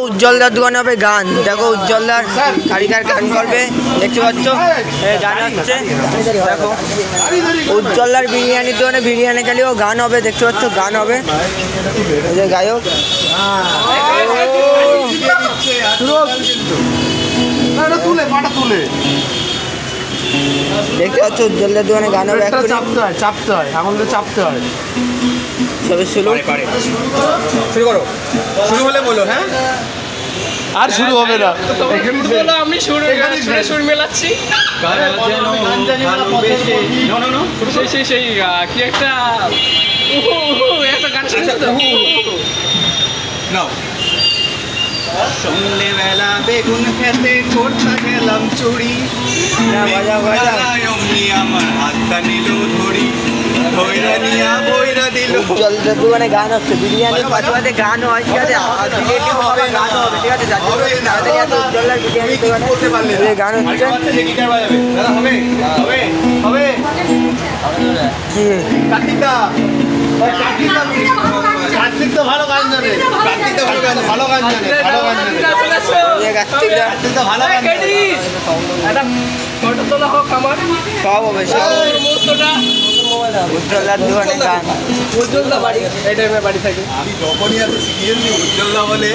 উজ্জ্বলদার দোকানে হবে গান। দেখো উজ্জ্বলদার কারিগর গান করবে, দেখতে পাচ্ছ গান হচ্ছে। দেখো উজ্জ্বলদার বিরিয়ানির দোকানে বিরিয়ানি খেলেও গান হবে, দেখতে পাচ্ছ গান হবে। এই যে গায়ক দেখতে পাচ্ছ উজ্জ্বলদার দোকানে গান হবে। চাপতে হয় আমাদের, চাপতে হয়। সবে শুরু করো, শুরু হলে বলো। হ্যাঁ, আর শুরু হবে না। আমি সুর মেলাচ্ছি। সেই কি একটা গান সন্ধ্যেবেলা বেগুন খেতে করতে গেলাম চুরি, আমার হাতটা নিল ধরি, ভৈরা নিয়া ভৈরা দিল। উজ্জ্বলদার দোকানে গান হচ্ছে, বিরিয়ানি পাশাপাশি গান হয়, ঠিক আছে, গান হবে, ঠিক আছে। উজ্জ্বলদার বিরিয়ানি দোকানে গান হচ্ছে। কার্তিক তো ভালো গান জানে, ভালো গান জানে। সব হবে, উজ্জ্বলদার দোকানে গান। উজ্জ্বলদা বাড়ি, এই টাইমে বাড়ি থাকে। যখনই এত সিরিয়াসলি উজ্জ্বলদা বলে